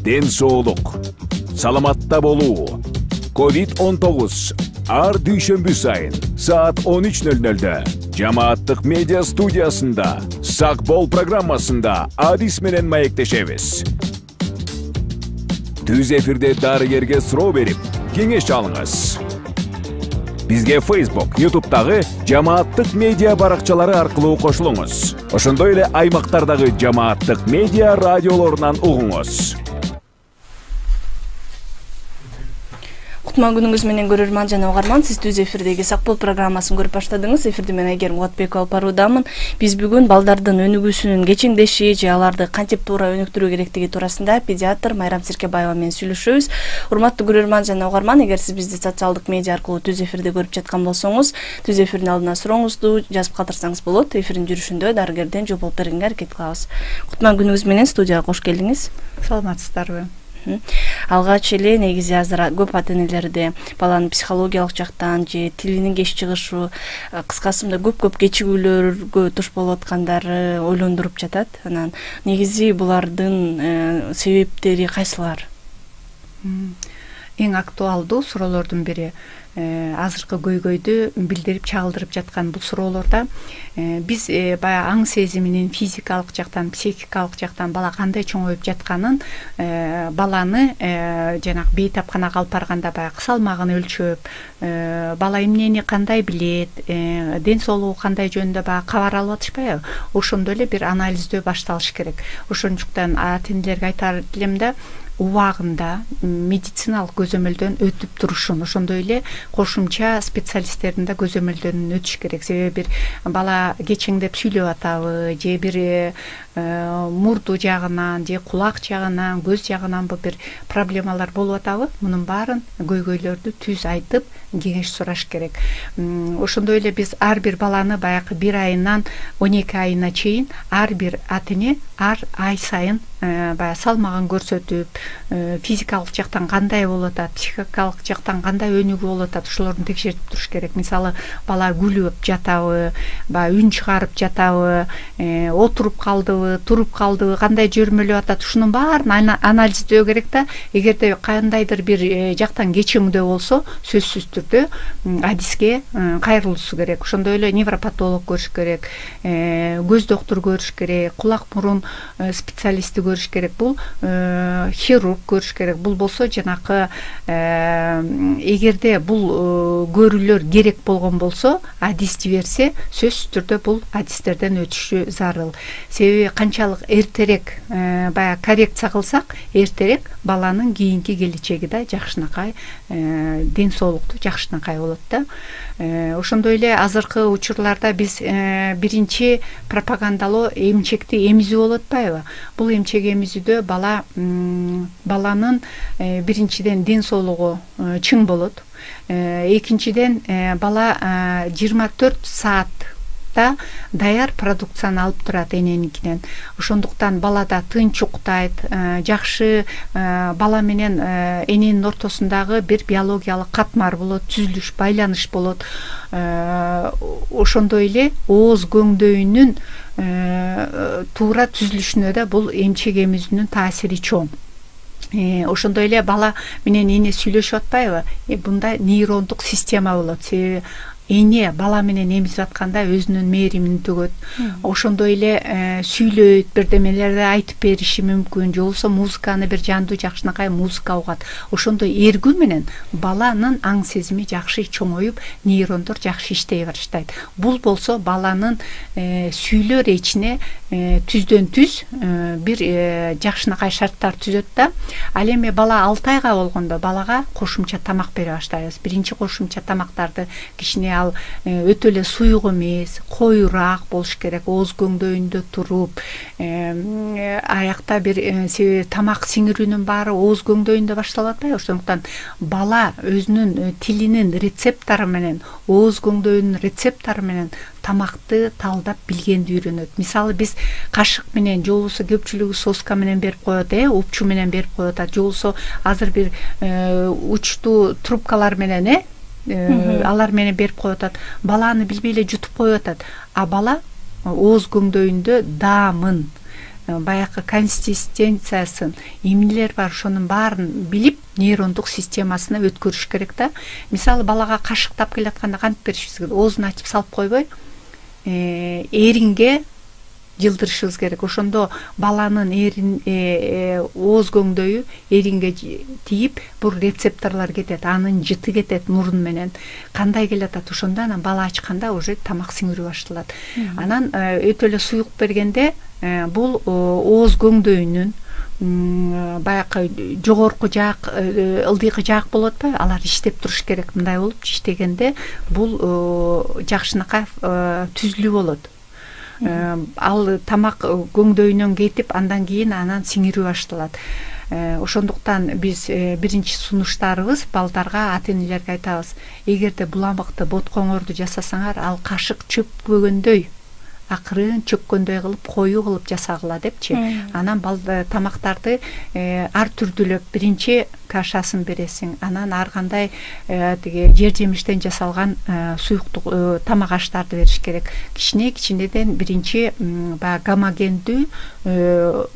ден соолук, саламатта болуу. COVID-19 ар дүйшөмбү сайын саат 13:00-дө Жамааттык медиа студиясында Сак бол программасында Адис менен маектешебиз. Түз эфирде дарыгерге суроо берип, кеңеш алыңыз. Бизге Facebook, YouTube'дагы Жамааттык медиа баракчалары аркылуу кошулуңуз. Ошондой эле аймактардагы Жамааттык медиа радиолорунан угуңуз. Кутман күнүңүз менен көрөрман жана угарман, сиз түз эфирдеги Сак бол программасын көрүп баштадыңыз. Эфирди мен Айгерим Муратбекова алып баруудамын. Биз бүгүн балдардын өнүгүүсүнүн кечиңдеши же аларды кантип туура өнүктүрүү керектиги туурасында педиатр Майрам Серкебаева менен сүйлөшөбүз. Урматтуу көрөрман жана угарман, эгер сиз бизди социалдык медиа аркылуу түз эфирде көрүп жаткан болсоңуз, түз эфирдин алдына сурооңузду жазып калтырсаңыз болот. Эфирдин жүрүшүндө дарыгерден жооп бергенге аракет кылабыз. Кутман күнүңүз менен студияга кош келдиңиз. Саламатсыздарбы? Алгач эле негизи азыр көп ата-энелерде баланын психологиялык жактан же тилинин кеч чыгышы, кыскасы мындай көп кечигүүлөргө туш болуп аткандары ойлондуруп жатат. Анан негизи булардын себептери кайсылар? Эң актуалдуу суроолордун бири азыркы көйгөйдү билдирип чагылдырып жаткан бул суроолордо биз баягы аң сезиминин физикалык жактан, психикалык жактан бала кандай чоңоюп жатканын, баланы жанагы бейтапканага алып барганда баягы салмагын өлчөп, бала эмнени кандай билет, ден соолугу кандай жөнүндө баягы кабар алып атышпайбы? Ошондой эле бир анализдөө башталыш керек. Ошондуктан ата-энелерге айтар элем да, убагында медициналык көзөмөлдөн өтүп турушун, ошондой эле кошумча специалисттердин да көзөмөлдөрүнөн өтүш керек. Себеби бир бала кечеңдеп сүйлөп атабы, же бир мурду жагынан, же кулак жагынан, көз жагынан бир проблемалар болуп атабы, мунун баарын көйгөйлөрдү түз айтып, кеңеш сураш керек. Ошондой эле биз ар бир баланы баягы 1 айынан 12 айына чейин ар бир ата-эне ар ай сайын баягы салмагын көрсөтүп, физикалык жактан кандай болуп атат, психикалык жактан кандай өнүгүү болуп атат, ошолорду текшерип туруш керек. Мисалы, бала күлүп жатабы, баягы үн чыгарып жатабы, отуруп калдыбы, туруп калдыбы, кандай жөрмөлөп атат, ушунун баарын анализдөө керек да. Эгерде кандайдыр бир жактан кечимдөө болсо, сөзсүз түрдө адиске кайрылуусу керек. Ошондой эле невропатолог көрүш керек, көз доктур көрүш керек, кулак мурун специалисти көрүш керек, бул хирург көрүш керек. Бул болсо жанакы эгерде бул көрүүлөр керек болгон болсо, адис жиберсе, сөзсүз түрдө бул адистерден өтүшү зарыл. Себеби канчалык эртерээк баягы коррекция кылсак, эртерээк баланын кийинки келечеги да жакшынакай, ден соолукту жакшынакай болот да. Ошондой эле азыркы учурларда биз биринчи пропагандалоо эмчекти эмизүү болуп атпайбы? Бул эмчек эмизүүдө баланын биринчиден ден соолугу чың болот. Экинчиден бала 24 саатта даяр продукцияны алып турат эненикинен. Ошондуктан балада тынч уктайт, жакшы бала менен эненин ортосундагы бир биологиялык катмар болот, түзүлүш, байланыш болот. Ошондой эле ооз көңдөйүнүн туура түзүлүшүнө да бул эмчек эмизүүнүн таасири чоң. Ошондой эле бала менен эне сүйлөшүп атпайбы? Бунда нейрондук система болот. Себеби эне бала менен эмизип атканда өзүнүн мээримин төгөт. Ошондой эле сүйлөйт, бирдемелерди айтып бериши мүмкүн, же болбосо музыканы бир жандуу жакшынакай музыка угат. Ошондой эргүү менен баланын аң сезими жакшы чоңоюп, нейрондор жакшы иштей баштайт. Бул болсо баланын сүйлөр ичине түздөн түз бир жакшынакай шарттар түзөт да. Ал эми бала 6 айга болгондо балага кошумча тамак бере баштайбыз. Биринчи кошумча тамактарды кичине ал өтө эле суюк эмес, коюраак болуш керек, ооз көңдөйүндө туруп, аякта бир тамак сиңирүүнүн баары ооз көңдөйүндө башталып атпайбы? Ошондуктан бала өзүнүн тилинин рецептору менен, ооз көңдөйүнүн рецептору менен тамакты талдап билгенди үйрөнөт. Мисалы, биз кашык менен, же болбосо көпчүлүгү соска менен берип коет, упчу менен берип коет, же болбосо азыр бир учтуу трубкалар менен, алар менен берип коет. Баланы билбей эле жутуп коюп атат. А бала ооз көңдөйүндө даамын, баягы консистенциясын, эмнелер бар, ошонун баарын билип, нейрондук системасына өткөрүш керек да. Мисалы балага кашыктап келатканда кантип беришибиз керек? Оозун ачып салып койбой, эринге жылдырышыбыз керек. Ошондо баланын ооз көңдөйү эринге тийип, бул рецепторлор кетет, анын жыты кетет мурун менен. Кандай келатат, ошондо анан бала ачканда уже тамак сиңирип башталат. Анан өтө эле суюк бергенде бул ооз көңдөйүнүн баягы жогорку жаак, ылдыйкы жаак болот ба, алар иштеп туруш керек. Мындай болуп иштегенде бул жакшынакай түзүлүү болот. Ал тамак көңдөйүнөн кетип, андан кийин анан сиңирип башталат. Ошондуктан биз биринчи сунуштарыбыз балдарга, ата-энелерге айтабыз: эгерде буламыкты боткоңорду жасасаңар, ал кашык чөкпөгөндөй, акырын чөккөндөй кылып, коюу кылып жасагыла депчи. Анан тамактарды ар түрдүүлөп, биринчи кашасын бересиң, анан ар кандай тиги жер жемиштен жасалган суюктук тамак аштарды бериш керек. Кичинеден биринчи гомогендүү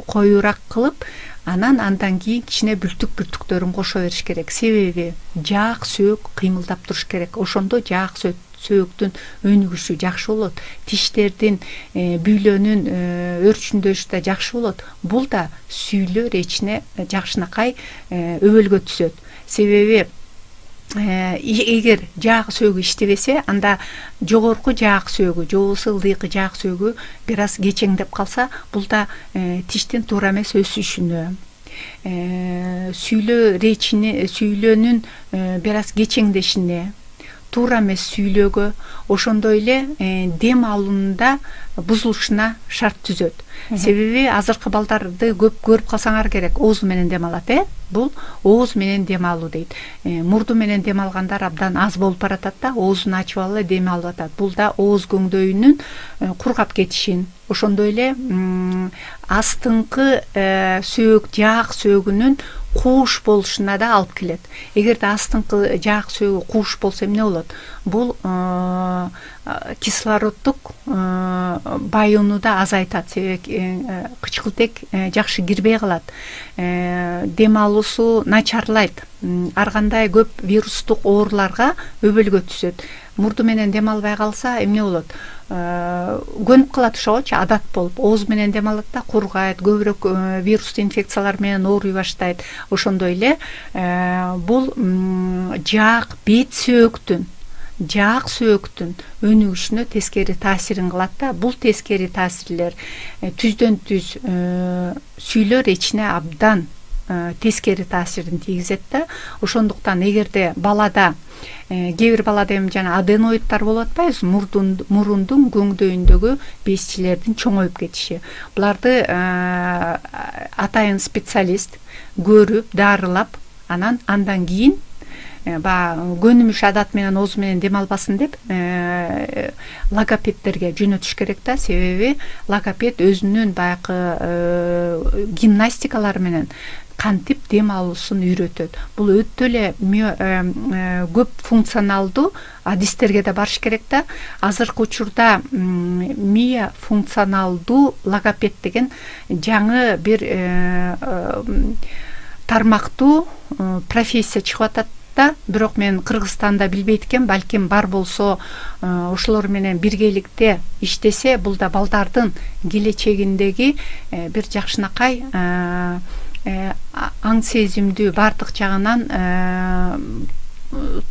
коюураак кылып, андан кийин кичине бүлтүктөрүн кошо бериш керек. Себеби жаак сөөк кыймылдап туруш керек. Ошондо жаак сөөктүн өнүгүшү жакшы болот. Тиштердин бүйлөнүн өрчүндөшү да жакшы болот. Бул да сүйлөө речине жакшынакай өбөлгө түзөт. Себеби эгер жаак сөөгү иштебесе, анда жогорку жаак сөөгү, же болбосо ылдыйкы жаак сөөгү бир аз кечеңдеп калса, бул да тиштин туура эмес өсүшүнө, сүйлөөнүн бир аз кечеңдешине, туура эмес сүйлөөгө, ошондой эле дем алуунда бузулушуна шарт түзөт. Себеби азыркы балдарды көп көрүп калсаңар керек, оозу менен дем алат, бул ооз менен дем алуу дейт. Мурду менен дем алгандар абдан аз болуп баратат да, оозун ачып алып эле дем алып атат. Бул да ооз көңдөйүнүн кургап кетишин, ошондой эле астыңкы сөөк, жаак сөөгүнүн кууш болушуна да алып келет. Эгерде астыңкы жаак сөөгү кууш болсо эмне болот? Бул кислороддук байуунуда азайтат. Себеби кычкылтек жакшы кирбей калат. Дем алуусу начарлайт. Ар кандай көп вирустук ооруларга өбөлгө түзөт. Мурду менен дем албай калса эмне болот? Көнүп калат, ошогочу адат болуп, ооз менен дем алат да, кургайт, көбүрөөк вирустуу инфекциялар менен ооруй баштайт. Ошондой эле бул жаак бет сөөктүн, жаак сөөктүн өнүгүшүнө тескери таасирин кылат да. Бул тескери таасирлер түздөн түз сүйлөө речине абдан тескери таасирин тийгизет да. Ошондуктан эгерде балада кээ бир балада эми жана аденоидтар болуп атпайбы, мурундун көңдөйүндөгү безчилердин чоңоюп кетиши. Буларды атайын специалист көрүп, дарылап, андан кийин көнүмүш адат менен ооз менен дем албасын деп логопеддерге жөнөтүш керек да. Себеби логопед өзүнүн баягы гимнастикалары менен кантип дем алуусун үйрөтөт. Бул өтө эле көп функционалдуу адистерге да барыш керек да. Азыркы учурда мия функционалдуу логопед деген жаңы бир тармактуу профессия чыгып атат да. Бирок мен Кыргызстанда билбейт экен, балким бар болсо ошолор менен биргеликте иштесе, бул да балдардын келечегиндеги бир жакшынакай аң сезимдүү бардык жагынан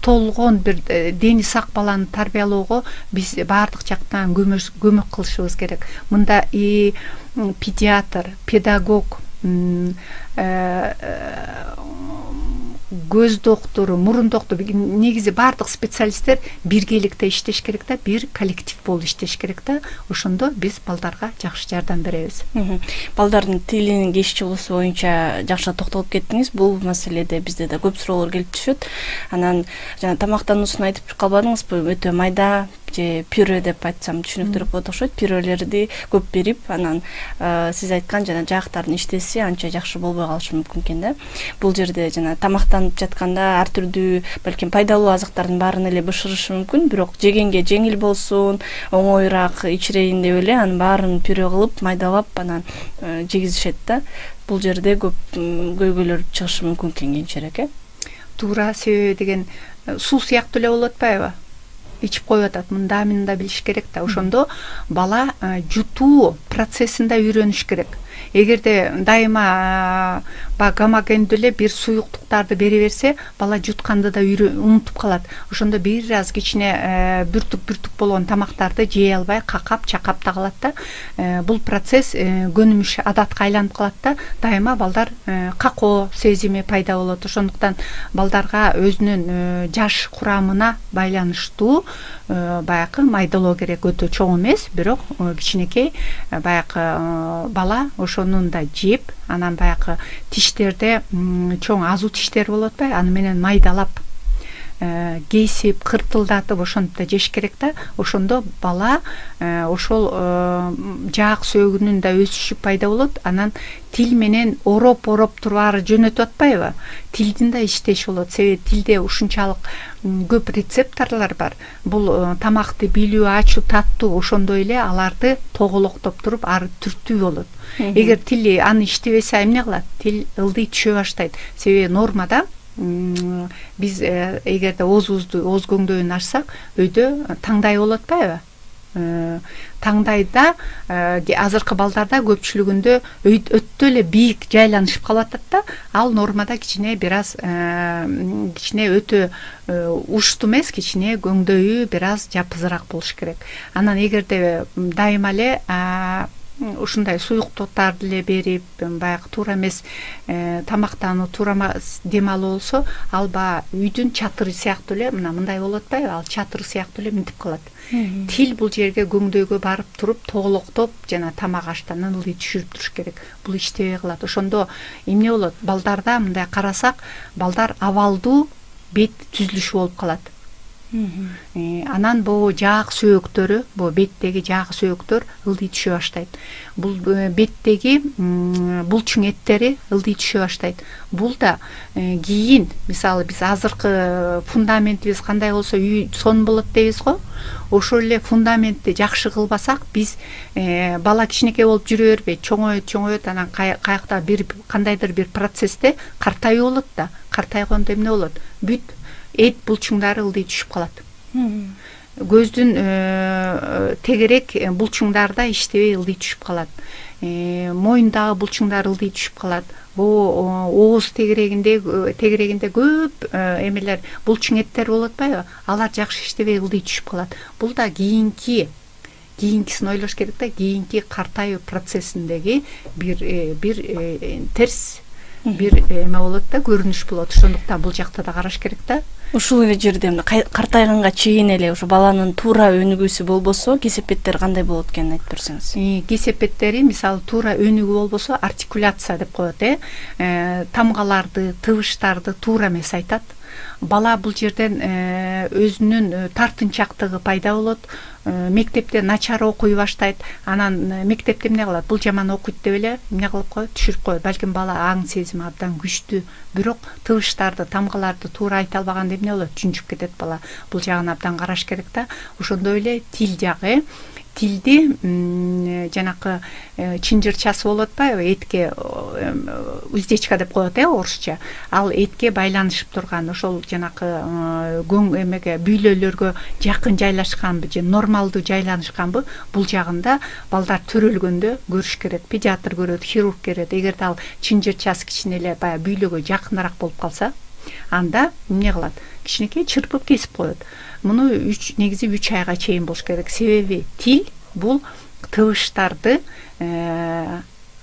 толгон бир дени сак баланы тарбиялоого биз бардык жактан көмөк кылышыбыз керек. Мында педиатр, педагог, көз доктору, мурун доктору, негизи бардык специалисттер биргеликте иштеш керек да, бир коллектив болуп иштеш керек да. Ошондо биз балдарга жакшы жардам беребиз. Балдардын тилинин кеш чыгуусу боюнча жакшы токтолуп кеттиңиз. Бул маселеде бизде да көп суроолор келип түшөт. Анан жана тамактануусун айтып калбадыңызбы? Өтө майда же пюре деп айтсам түшүнүктүүрөөк болот окшойт. Пюрелерди көп берип, анан сиз айткан жана жаактардын иштеси анча жакшы болбой калышы мүмкүн экен да. Бул жерде жана тамактанып жатканда ар түрдүү балким пайдалуу азыктардын баарын эле бышырышы мүмкүн, бирок жегенге жеңил болсун, оңоюраак ичирейин деп эле анын баарын пюре кылып, майдалап анан жегизишет да. Бул жерде көп көйгөйлөр чыгышы мүмкүн экен кийинчерээк, Туура, себеби деген суу сыяктуу эле болуп атпайбы? Ичип коюп атат. Мунун даамын да билиш керек да. Ошондо бала жутуу процессинде үйрөнүш керек. Эгерде дайыма гомогендүү эле бир суюктуктарды бере берсе, бала жутканды да унутуп калат. Ошондо бир аз кичине бүртүк болгон тамактарды жей албай, какап, чакап да калат да. Бул процесс көнүмүш адатка айланып калат да. Дайыма балдар какоо сезими пайда болот. Ошондуктан балдарга өзүнүн жаш курамына байланыштуу баягы майдалоо керек, өтө чоң эмес, бирок кичинекей баягы бала ошонун да жеп, анан баягы тиштерде чоң азуу тиштер болот атпайбы, аны менен майдалап кесип, кыртылдатып ошентип да жеш керек да. Ошондо бала ошол жаак сөөгүнүн да өсүшү пайда болот. Анан тил менен ороп туруп ары жөнөтүп атпайбы? Тилдин да иштеши болот. Себеби тилде ушунчалык көп рецепторлор бар. Бул тамакты билүү, ачуу, таттуу, ошондой эле аларды тоголоктоп туруп ары түртүү болот. Эгер тили аны иштебесе эмне кылат? Тил ылдый түшө баштайт. Себеби нормада биз эгерде ооз көңдөйүн ачсак, өйдө таңдай болот атпайбы? Таңдайда азыркы балдарда көпчүлүгүндө өтө эле бийик жайланышып калып атат да. Ал нормада кичине бир аз кичине өтө ушту эмес, кичине көңдөйү бир аз жапызыраак болуш керек. Анан эгерде дайыма эле ушундай суюктуктарды эле берип, баягы туура эмес тамактануу, туура дем алуу болсо, ал үйдүн чатыры сыяктуу эле мындай болот атпайбы? Ал чатыр сыяктуу эле минтип калат. Тил бул жерге көңдөйгө барып туруп, тоголоктоп жана тамак аштан ылдый түшүрүп туруш керек. Бул иштебей калат. Ошондо эмне болот? Балдарда мындай карасак, балдар абалдуу бет түзүлүшү болуп калат. Анан бул жаак сөөктөрү, бул беттеги жаак сөөктөр ылдый түшө баштайт. Бул беттеги булчуң эттери ылдый түшө баштайт. Бул да кийин, мисалы биз азыркы фундаментибиз кандай болсо үй сон болот дейбиз го. Ошол эле фундаментти жакшы кылбасак, биз бала кичинекей болуп жүрө бербейт, чоңойот, анан каякта бир кандайдыр бир процессте картайуу болот да. Картайгондо эмне болот? Бүт эт булчуңдары ылдый түшүп калат. Көздүн тегерек булчуңдары да иштебей ылдый түшүп калат. Моюндагы булчуңдар ылдый түшүп калат. Ооз тегерегинде көп эмелер, булчуң эттер болот атпайбы? Алар жакшы иштебей ылдый түшүп калат. Бул да кийинкисин ойлош керек да. Кийинки картайуу процессиндеги бир терс бир эме болот да, көрүнүш болот. Ошондуктан бул жакта да караш керек да. Ушул эле жерде картайганга чейин эле ушу баланын туура өнүгүүсү болбосо, кесепеттер кандай болот экенин айтып берсеңиз. Кесепеттери мисалы туура өнүгүү болбосо, артикуляция деп коет, тамгаларды, тыбыштарды туура эмес айтат. Бала бул жерден өзүнүн тартынчактыгы пайда болот. Мектепте начар окуй баштайт. Анан мектепте эмне кылат? Бул жаман окуйт деп эле эмне кылып коет? Түшүрүп коет. Балким бала аң сезими абдан күчтүү, бирок тыбыштарды, тамгаларды туура айта албаганда эмне болот? Жүнжүп кетет бала. Бул жагын абдан караш керек да. Ошондой эле тил жагы, тилди жанакы чынжырчасы болот атпайбы? Этке уздечка деп коет, орусча. Ал этке байланышып турган, ошол жанакы эмеге, бүйлөлөргө жакын жайлашканбы же нормалдуу жайланышканбы? Бул жагында балдар төрөлгөндө көрүш керек. Педиатр көрөт, хирург көрөт. Эгерде ал чынжырчасы кичине эле баягы бүйлөгө жакыныраак болуп калса, анда эмне кылат? Кичинекей чырпып кесип коет. Муну негизи 3 айга чейин болуш керек. Себеби тил бул тыбыштарды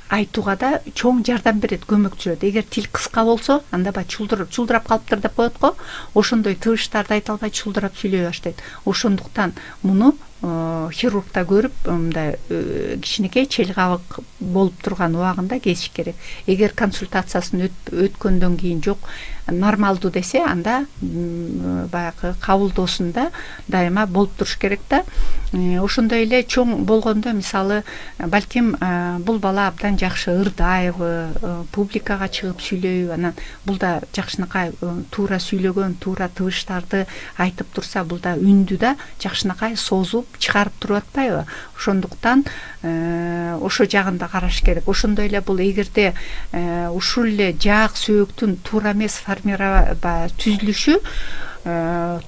айтууга да чоң жардам берет, көмөктөшөт. Эгер тил кыска болсо, анда чулдурап калыптыр деп коет го. Ошондой тыбыштарды айта албай чулдурап сүйлөй баштайт. Ошондуктан муну хирургта көрүп мындай кичинекей челгабык болуп турган убагында kesиш керек. Эгер консультациясын өткөндөн кийин жок нормалдуу десе, анда баягы кабылдоосунда дайыма болуп туруш керек да. Ошондой эле чоң болгондо, мисалы, балким бул бала абдан жакшы ырдайбы, публикага чыгып сүйлөйбү, анан бул да жакшынакай туура сүйлөгөн, туура тыбыштарды айтып турса, бул да үндү да жакшынакай созуп чыгарып туруп атпайбы? Ошондуктан ошо жагын да караш керек. Ошондой эле бул эгерде ушул эле жаак сөөктүн туура эмес түзүлүшү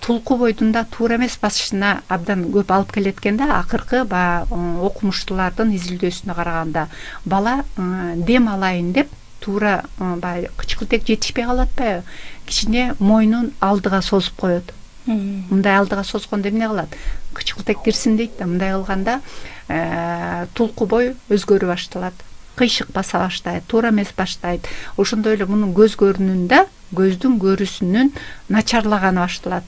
тулку бойдун да туура эмес басышына абдан көп алып келет экен да. Акыркы окумуштуулардын изилдөөсүнө караганда бала дем алайын деп туура кычкылтек жетишпей калып атпайбы? Кичине мойнун алдыга созуп коет. Мындай алдыга созгондо эмне кылат? Кычкылтек кирсин дейт да. Мындай кылганда тулку бой өзгөрө башталат. Кыйшык баса баштайт, туура эмес баштайт. Ошондой эле мунун көз көрүнүндө көздүн көрүүсүнүн начарлаганы башталат.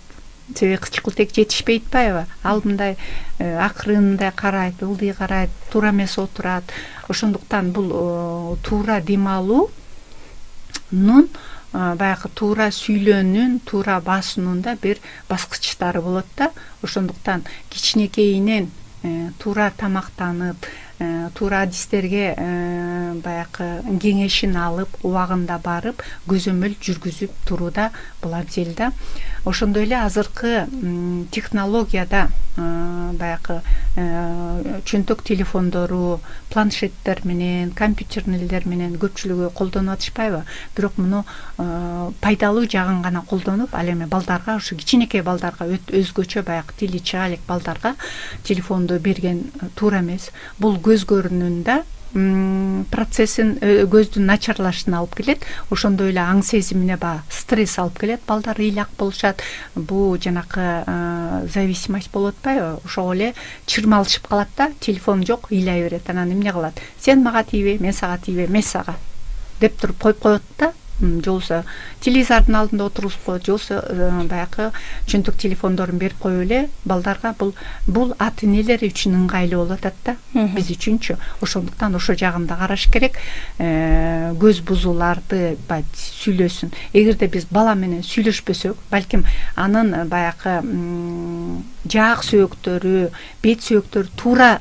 Себеби кычкылтек жетишпей атпайбы? Ал мындай акырын мындай карайт, ылдый карайт, туура эмес отурат. Ошондуктан бул туура дем алуунун баягы туура сүйлөөнүн, туура басуунун да бир баскычтары болот да. Ошондуктан кичинекейинен туура тамактанып, туура адистерге баягы кеңешин алып, убагында барып, көзөмөл жүргүзүп турууда бул абзел да. Ошондой эле азыркы технологияда баягы чөнтөк телефондору, планшеттер менен, компьютерлер менен көпчүлүгү колдонуп атышпайбы? Бирок муну пайдалуу жагын гана колдонуп, ал эми балдарга, ушу кичинекей балдарга, өзгөчө баягы тили чыга элек балдарга телефонду берген туура эмес. Бул көз көрүнүндө процессин, көздүн начарлашына алып келет. Ошондой эле аң сезимине стресс алып келет. Балдар ыйлак болушат. Бул жанакы зависимость болуп атпайбы? Ошол эле чырмалышып калат да, телефон жок, ыйлай берет. Анан эмне кылат? Сен мага тийбе, мен сага тийбе, мен сага деп туруп коюп коет да. Жолсо телевизордун алдында отургузуп коет, жолсо баягы чөнтөк телефондорун берип коюп эле балдарга бул ата энелер үчүн ыңгайлуу болуп атат да, биз үчүнчү. Ошондуктан ошо жагын да караш керек. Көз бузууларды сүйлөсүн. Эгерде биз бала менен сүйлөшпөсөк, балким анын баягы жаак сөөктөрү, бет сөөктөрү туура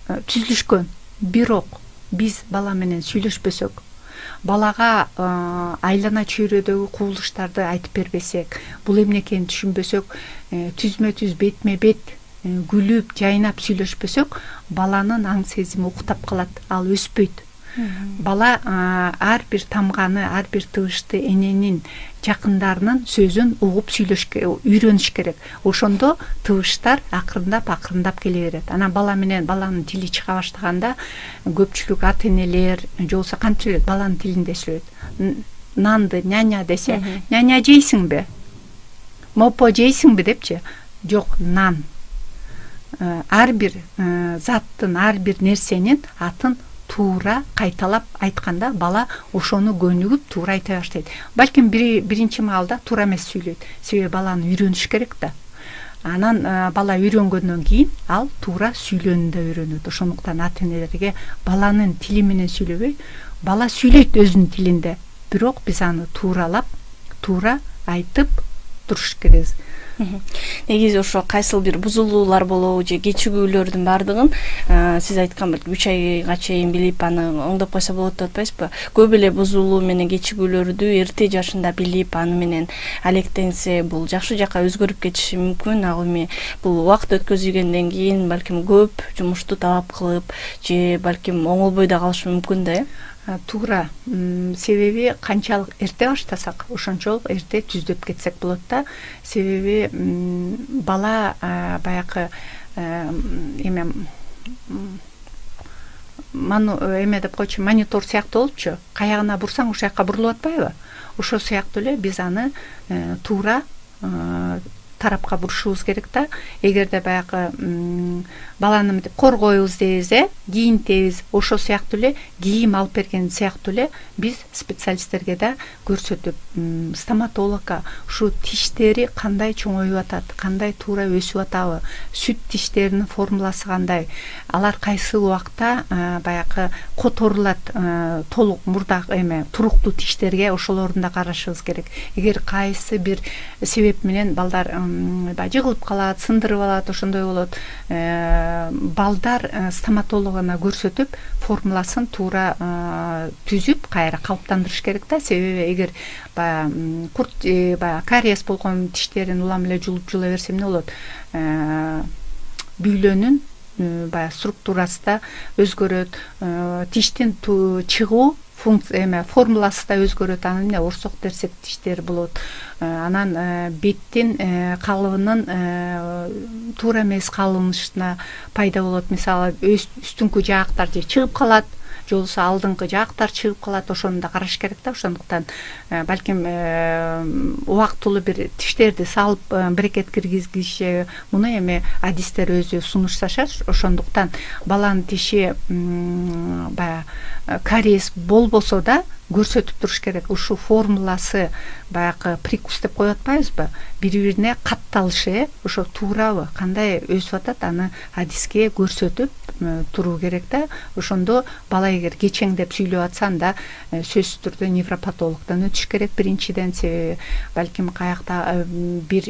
түзүлүшкөн. Бирок биз бала менен сүйлөшпөсөк, балага айлана чөйрөдөгү кубулуштарды айтып бербесек, бул эмне экенин түшүнбөсөк, түзмө түз бетме бет күлүп, жайнап сүйлөшпөсөк, баланын аң сезими уктап калат, ал өспөйт. Бала ар бир тамганы, ар бир тыбышты эненин жакындарынын сөзүн угуп үйрөнүш керек. Ошондо тыбыштар акырындап келе берет. Анан бала менен баланын тили чыга баштаганда көпчүлүк ата энелер жолсо кантип сүйлөйт? Баланын тилинде сүйлөйт. Нанды няня десе, няня жейсиңби? Мопо жейсиңби депчи? Жок, нан. Ар бир заттын, ар бир нерсенин атын туура кайталап айтканда бала ошону көнүгүп туура айта баштайт. Балким биринчи маалда туура эмес сүйлөйт. Себеби баланы үйрөнүш керек да. Анан бала үйрөнгөндөн кийин ал туура сүйлөөнү да үйрөнөт. Ошондуктан ата энелерге баланын тили менен сүйлөбөй, бала сүйлөйт өзүнүн тилинде. Бирок биз аны тууралап, туура айтып туруш керек. Негизи ошо кайсыл бир бузулуулар болобу же кечигүүлөрдүн баардыгын сиз айткан 3 айга чейин билип аны оңдоп койсо болот деп атпайсызбы? Көп эле бузулуу менен кечигүүлөрдү эрте жашында билип аны менен алектенсе, бул жакшы жакка өзгөрүп кетиши мүмкүн. Ал эми бул убакыт өткөзүлгөндөн кийин балким көп жумушту талап кылып же балким оңолбой да калышы мүмкүн да, Туура. Себеби канчалык эрте баштасак, ошончолук эрте түздөп кетсек болот да. Себеби бала баягы эме деп койчу, монитор сыяктуу болупчу. Каягына бурсаң, ошол жакка бурулуп атпайбы? Ошол сыяктуу эле биз аны туура тарапка бурушубуз керек да. Эгерде баягы баланы мынтип коргойбуз дейбиз, кийинтебиз, ошо сыяктуу эле кийим алып берген сыяктуу эле биз специалисттерге да көрсөтүп, стоматологко ушу тиштери кандай чоңоюп атат, кандай туура өсүп атабы, сүт тиштеринин формуласы кандай, алар кайсы убакта баягы которулат, толук мурдак туруктуу тиштерге ошолорун да карашыбыз керек. Эгер кайсы бир себеп менен балдар жыгылып калат, сындырып алат, ошондой болот, балдар стоматологуна көрсөтүп, формуласын туура түзүп, кайра калыптандырыш керек да. Себеби эгер кариес болгон тиштерин улам эле жулуп жула берсе эмне болот? Бүйлөнүн структурасы да өзгөрөт, тиштин чыгуу формуласы да өзгөрөт, анан эмне орсок терсек тиштер болот. Анан беттин калыбынын туура эмес калынышына пайда болот. Мисалы үстүңкү жаактар же чыгып калат, же болбосо алдыңкы жаактар чыгып калат, ошону да караш керек да. Ошондуктан балким убактылуу бир тиштерди салып брекет киргизгиче муну эми адистер өзү сунушташат. Ошондуктан баланын тиши кариес болбосо да көрсөтүп туруш керек. Ушу формуласы баягы прикус деп коюп атпайбызбы? Бири-бирине катталышы, ошо туурабы, кандай өсүп атат, аны адиске көрсөтүп туруу керек да. Ошондо бала эгер кечеңдеп сүйлөп атса, анда сөзсүз түрдө невропатологдон өтүш керек биринчиден. Себеби балким каякта бир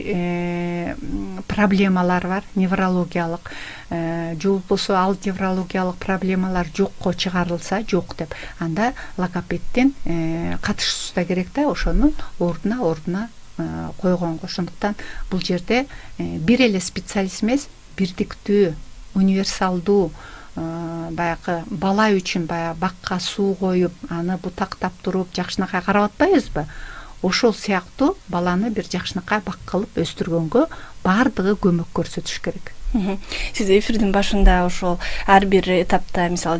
проблемалар бар, неврологиялык, же болбосо ал неврологиялык проблемалар жокко чыгарылса, жок деп, анда логопедтин катышуусу да керек да, ошонун ордуна койгонго. Ошондуктан бул жерде бир эле специалист эмес, бирдиктүү, универсалдуу, баягы бала үчүн бакка суу коюп, аны бутактап туруп, жакшынакай карап атпайбызбы? Ошол сыяктуу баланы бир жакшынакай бак кылып өстүргөнгө бардыгы көмөк көрсөтүш керек. Сиз эфирдин башында ошол ар бир этапта, мисалы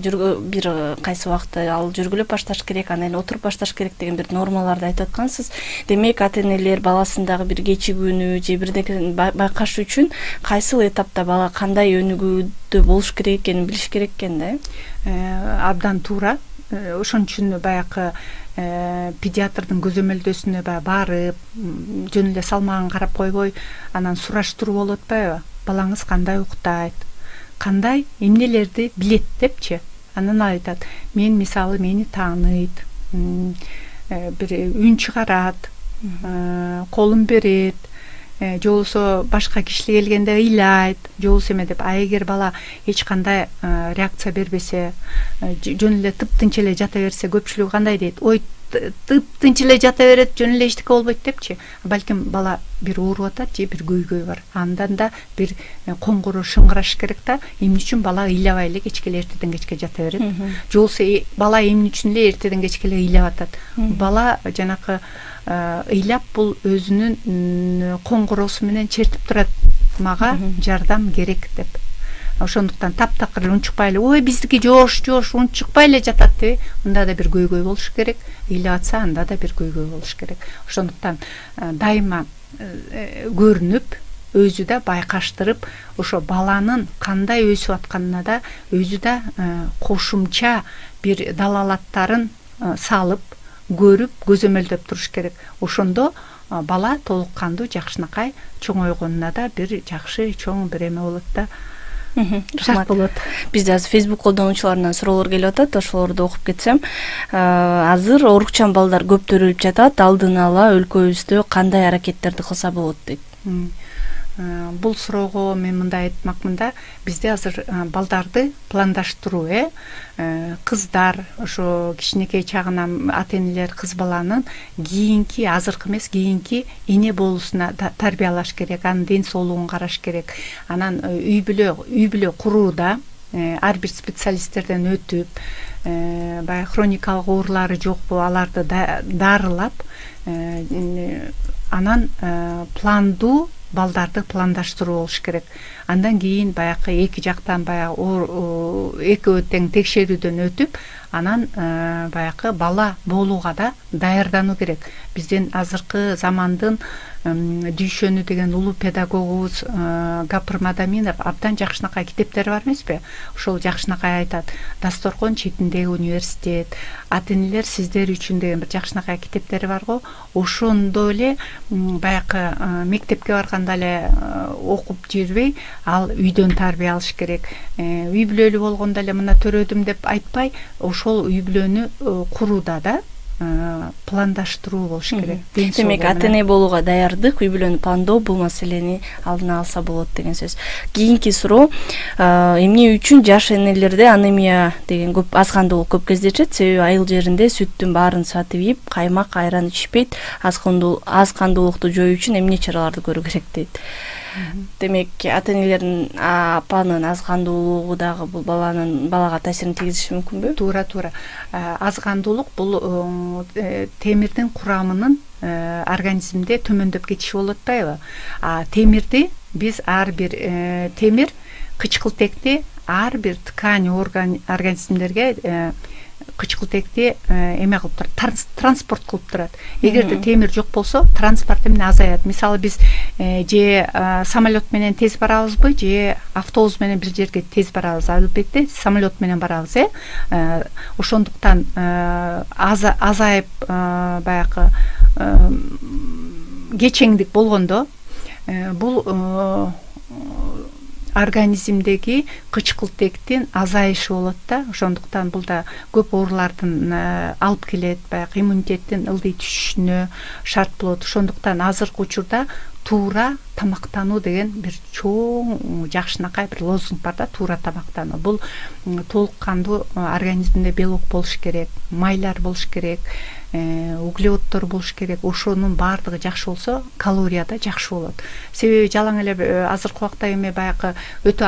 бир кайсы убакта ал жүргүлөп башташ керек, анан отуруп башташ керек деген бир нормаларды айтып аткансыз. Демек, ата-энелер баласындагы бир кечигүүнү же бирдекени байкаш үчүн кайсыл этапта бала кандай өнүгүүдө болуш керек экенин билиш керек экен да. Абдан туура. Ошон үчүн баягы педиатрдын көзөмөлдөөсүнө барып, жөн эле салмагын карап койбой, анан сураштыруу болуп атпайбы? Балаңыз кандай уктайт, кандай эмнелерди билет депчи. Анан айтат, мисалы мени тааныйт, бир үн чыгарат, колун берет, же болбосо башка киши келгенде ыйлайт, же болбосо эме деп. А эгер бала эч кандай реакция бербесе, жөн эле тыптынч эле жата берсе, көпчүлүгү кандай дейт? Ой, тыптынч эле жата берет, жөн эле эчтеке болбойт депчи. Балким бала бир ооруп атат же бир көйгөй бар. Андан да бир коңгуроо шыңгыраш керек да. Эмне үчүн бала ыйлабай эле кечке эле эртеден кечке жата берет? Же болбосо бала эмне үчүн эле эртеден кечке эле ыйлап атат? Бала жанакы ыйлап бул өзүнүн коңгуроосу менен чертип турат. Мага жардам керек деп. Ошондуктан таптакыр унчукпай эле, ой, биздики жоош, унчукпай эле жатат деп, анда да бир көйгөй болуш керек. Ыйлап атса, анда да бир көйгөй болуш керек. Ошондуктан дайыма көрүнүп, өзү да байкаштырып, ошо баланын кандай өсүп атканына да өзү да кошумча бир далалаттарын салып, көрүп, көзөмөлдөп туруш керек. Ошондо бала толук кандуу жакшынакай чоңойгонуна да бир жакшы чоң бир эме болот да. Шарт болот. Бизде азыр Facebook колдонуучуларынан суроолор келип атат, ошолорду окуп кетсем. Азыр оорукчан балдар көп төрөлүп жатат, алдын ала өлкөбүздө кандай аракеттерди кылса болот дейт. Бул суроого мен мындай айтмакмын да, бизде азыр балдарды пландаштыруу, кыздар, ошо кичинекей чагынан ата-энелер кыз баланын кийинки, азыркы эмес, кийинки эне болуусуна тарбиялаш керек, анын ден соолугун караш керек. Анан үй бүлө курууда ар бир специалисттерден өтүп, баягы хроникалык оорулары жокпу, аларды дарылап, анан пландуу балдарды пландаштыруу болуш керек. Андан кийин баягы эки жактан баягы экөө тең текшерүүдөн өтүп, анан баягы бала болууга да даярдануу керек. Биздин азыркы замандын Дүйшөнү деген улуу педагогубуз Гапыр Мадаминов абдан жакшынакай китептери бар эмеспи? Ошол жакшынакай айтат. Дасторкон четиндеги университет, ата энелер сиздер үчүн деген бир жакшынакай китептери бар го. Ошондо эле баягы мектепке барганда эле окуп жүрбөй, ал үйдөн тарбия алыш керек. Үй бүлөлүү болгондо эле мына төрөдүм деп айтпай, ошол үй бүлөнү курууда да пландаштыруу болуш керек. Демек ата эне болууга даярдык, үй бүлөнү пландоо бул маселени алдына алса болот деген сөз. Кийинки суроо, эмне үчүн жаш энелерде анемия деген көп азгандуулук көп кездешет? Себеби айыл жеринде сүттүн баарын сатып ийип, каймак, айран ичпейт. Азгандуулукту жоюу үчүн эмне чараларды көрүү керек дейт. Демек ата энелердин апанын азгандуулугу дагы бул балага таасирин тийгизиши мүмкүнбү? Туура. Азгандуулук бул темирдин курамынын организмде төмөндөп кетиши болот атпайбы? Темирди биз ар бир темир кычкылтекти ар бир ткань организмдерге кычкылтекти эме кылып турат, транспорт кылып турат. Эгерде темир жок болсо, транспорт эмне азаят. Мисалы биз же самолет менен тез барабызбы, же автобус менен бир жерге тез барабыз. Албетте самолет менен барабыз, ошондуктан азайып баягы кечеңдик болгондо бул организмдеги кычкылтектин азайышы болот да. Ошондуктан бул да көп оорулардын алып келет, баягы иммунитеттин ылдый түшүшүнө шарт болот. Ошондуктан азыркы учурда туура тамактануу деген бир чоң жакшынакай бир лозунг бар да, туура тамактануу. Бул толук кандуу организмде белок болуш керек, майлар болуш керек, углеводдор болуш керек. Ошонун баардыгы жакшы болсо, калория да жакшы болот. Себеби жалаң эле азыркы убакта эме баягы өтө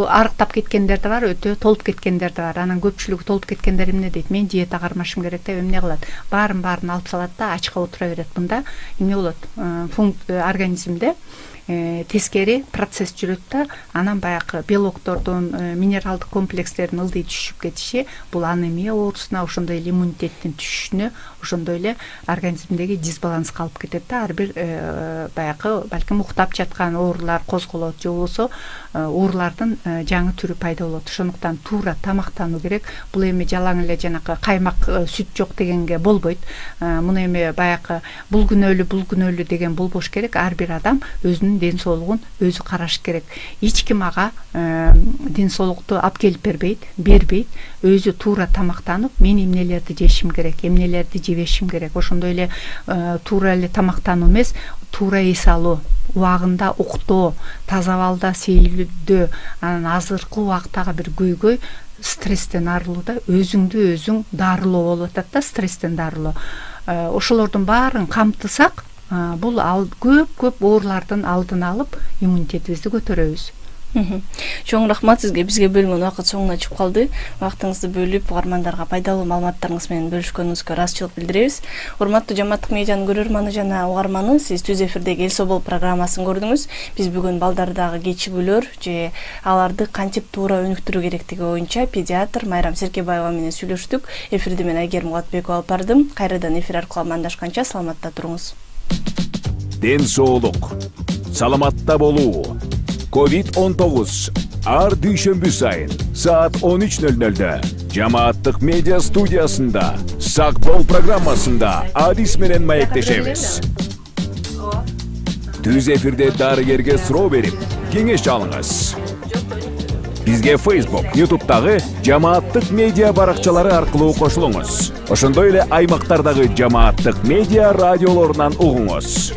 арыктап кеткендер да бар, өтө толуп кеткендер да бар. Анан көпчүлүгү толуп кеткендер эмне дейт? Мен диета кармашым керек деп эмне кылат? Баарын алып салат да, ачка отура берет. Мында эмне болот? Организмде тескери процесс жүрөт да, анан баягы белоктордун, минералдык комплекстердин ылдый түшүп кетиши бул анемия оорусуна, ошондой эле иммунитеттин түшүшүнө, ошондой эле организмдеги дисбаланска алып кетет да. Ар бир баягы балким уктап жаткан оорулар козголот, же болбосо оорулардын жаңы түрү пайда болот. Ошондуктан туура тамактануу керек. Бул эми жалаң эле жанакы каймак, сүт жок дегенге болбойт. Муну эми баягы бул күнөөлүү деген болбош керек. Ар бир адам өзүнүн ден соолугун өзү караш керек. Эч ким ага ден соолукту алып келип бербейт. Өзү туура тамактанып, мен эмнелерди жешим керек, эмнелерди жебешим керек. Ошондой эле туура эле тамактануу эмес, туура эс алуу, убагында уктоо, таза абалда сейилдөө, анан азыркы убактагы бир көйгөй стресстен арылууда өзүңдү өзүң дарылоо болуп атат да, стресстен дарылоо. Ошолордун баарын камтысак, бул көп оорулардын алдын алып, иммунитетибизди көтөрөбүз. Чоң рахмат сизге. Бизге бөлүнгөн убакыт соңуна чыгып калды. Убактыңызды бөлүп, угармандарга пайдалуу маалыматтарыңыз менен бөлүшкөнүңүзгө ыраазычылык билдиребиз. Урматтуу Жамааттык медианын көрөрманы жана угарманы, сиз түз эфирдеги Эл Собол программасын көрдүңүз. Биз бүгүн балдардагы кечигүүлөр же аларды кантип туура өнүктүрүү керектиги боюнча педиатр Майрам Серкебаева менен сүйлөштүк. Эфирди мен Айгерим Муратбекова алып бардым. Кайрадан эфир аркылуу амандашканча саламатта туруңуз. Ден соолук, саламатта болуу. COVID-19 ар дүйшөмбү сайын саат 13:00-да Жамааттык медиа студиясында Сак бол программасында адис менен маектешебиз. Түз эфирде дарыгерге суроо берип, кеңеш алыңыз. Бизге Facebook, YouTube'дагы Жамааттык медиа баракчалары аркылуу кошулуңуз. Ошондой эле аймактардагы Жамааттык медиа радиолорунан угуңуз.